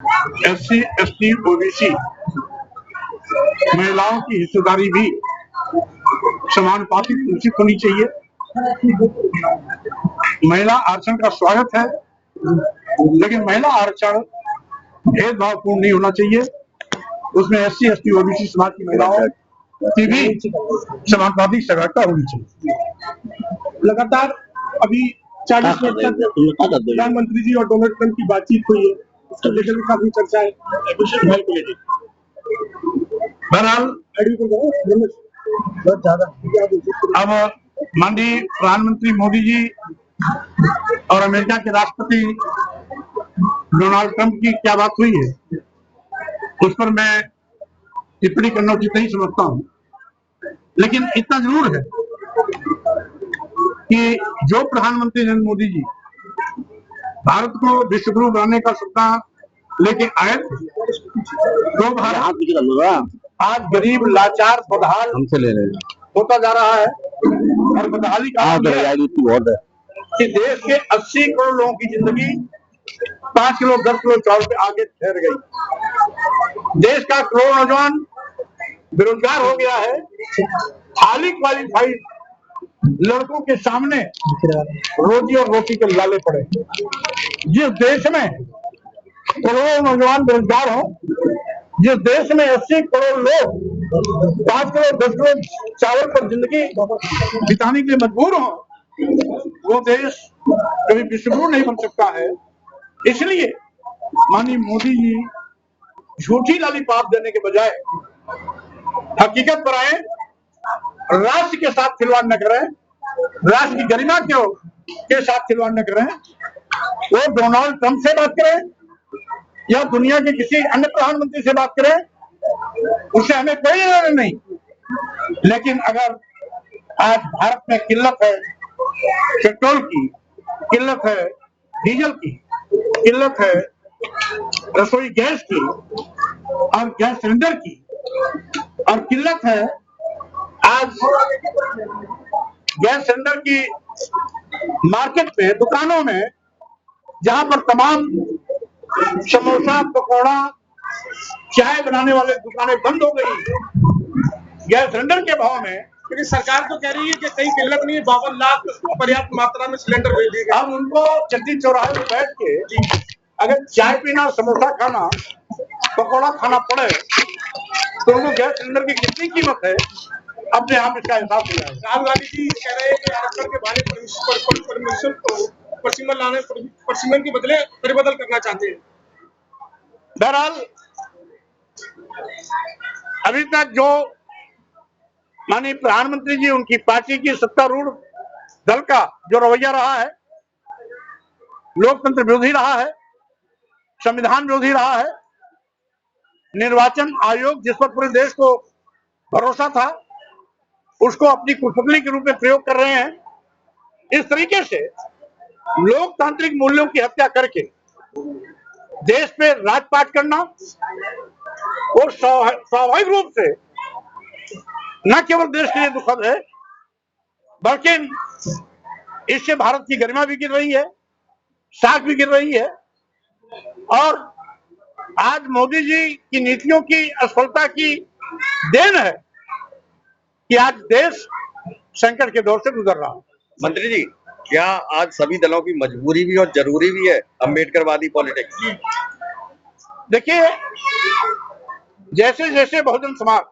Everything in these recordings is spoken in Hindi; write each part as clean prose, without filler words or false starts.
SC, ST, OBC महिलाओं की हिस्सेदारी भी समानुपातिक निश्चित होनी चाहिए। महिला आरक्षण का स्वागत है, लेकिन महिला आरक्षण भेदभावपूर्ण नहीं होना चाहिए। उसमें SC, ST, OBC समाज की महिलाओं की भी समानुपातिक सहभागिता होनी चाहिए। लगातार अभी 40 मिनट तक प्रधानमंत्री जी और डोनाल्ड ट्रंप की बातचीत हुई है, उसको लेकर भी काफी चर्चा है। बहरहाल अब माननीय प्रधानमंत्री मोदी जी और अमेरिका के राष्ट्रपति डोनाल्ड ट्रंप की क्या बात हुई है, उस पर मैं टिप्पणी करना उचित नहीं समझता हूं। लेकिन इतना जरूर है कि जो प्रधानमंत्री नरेंद्र मोदी जी भारत को विश्व गुरु बनाने का सपना लेके आए, तो भारत आज गरीब, लाचार, बदहाल होता जा रहा है। और बदहाली का बहुत है कि देश के 80 करोड़ लोगों की जिंदगी 5 किलो 10 किलो चावल पे आगे ठहर गई। देश का करोड़ नौजवान बेरोजगार हो गया है। हाली क्वालिफाइड लड़कों के सामने रोजी और रोटी के लाले पड़े। जिस देश में करोड़ों नौजवान बेरोजगार हो, जिस देश में 80 करोड़ लोग 5 किलो 10 किलो चावल पर जिंदगी बिताने के लिए मजबूर हो, वो देश कभी विश्व गुरु नहीं बन सकता है। इसलिए माननीय मोदी जी झूठी लॉलीपॉप देने के बजाय हकीकत पर आए, राष्ट्र के साथ खिलवाड़ न करें, राष्ट्र की गरिमा के साथ खिलवाड़ न करें। वो डोनाल्ड ट्रंप से बात करें या दुनिया के किसी अन्य प्रधानमंत्री से बात करें, उससे हमें कोई लेना नहीं। लेकिन अगर आज भारत में किल्लत है पेट्रोल की, किल्लत है डीजल की, किल्लत है रसोई गैस की और गैस सिलेंडर की, और किल्लत है आज गैस सिलेंडर की मार्केट में, दुकानों में, जहां पर तमाम समोसा, पकौड़ा, चाय बनाने वाले दुकानें बंद हो गई गैस सिलेंडर के भाव में। लेकिन सरकार तो कह रही है कि कहीं किल्लत नहीं है, 52 लाख पर्याप्त मात्रा में सिलेंडर भेज दिए गए। अब उनको चट्टी चौराहे में बैठ के अगर चाय पीना, समोसा खाना, पकौड़ा खाना पड़े तो उनको गैस सिलेंडर की कितनी कीमत है, अपने आप इसका एहसास हो जाएगा। राहुल गांधी जी कह रहे हैं कि आरक्षण के बारे परमिशन को परसिमन के बदले परिबदल करना चाहते हैं। बहरहाल अभी तक जो माननीय प्रधानमंत्री जी, उनकी पार्टी की सत्तारूढ़ दल का जो रवैया रहा है, लोकतंत्र विरोधी रहा है, संविधान विरोधी रहा है। निर्वाचन आयोग जिस पर पूरे देश को भरोसा था, उसको अपनी कुटपुतली के रूप में प्रयोग कर रहे हैं। इस तरीके से लोकतांत्रिक मूल्यों की हत्या करके देश पे राजपाट करना और स्वाभाविक रूप से न केवल देश के लिए दुखद है, बल्कि इससे भारत की गरिमा भी गिर रही है, साख भी गिर रही है। और आज मोदी जी की नीतियों की असफलता की देन है कि आज देश संकट के दौर से गुजर रहा है। मंत्री जी, क्या आज सभी दलों की मजबूरी भी और जरूरी भी है अम्बेडकरवादी पॉलिटिक्स? देखिए, जैसे जैसे बहुजन समाज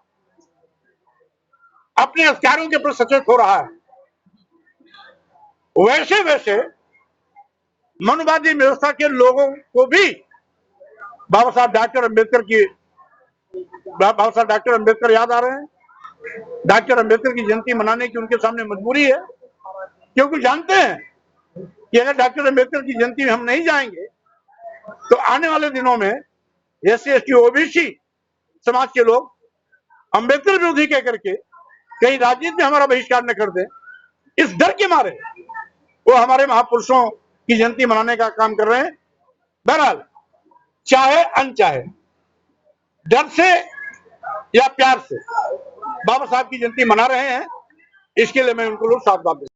अपने अधिकारों के प्रति सचेत हो रहा है, वैसे वैसे मनुवादी व्यवस्था के लोगों को भी बाबा साहब डॉक्टर अम्बेडकर याद आ रहे हैं। डॉक्टर अम्बेडकर की जयंती मनाने की उनके सामने मजबूरी है, क्योंकि जानते हैं कि अगर डॉक्टर अम्बेडकर की जयंती में हम नहीं जाएंगे तो आने वाले दिनों में SC, ST, OBC समाज के लोग अम्बेडकर विरोधी कह करके कहीं राजनीति में हमारा बहिष्कार न कर दें, इस डर के मारे वो हमारे महापुरुषों की जयंती मनाने का काम कर रहे हैं। बहरहाल चाहे अनचाहे, डर से या प्यार से बाबा साहब की जयंती मना रहे हैं, इसके लिए मैं उनको लोग सावधान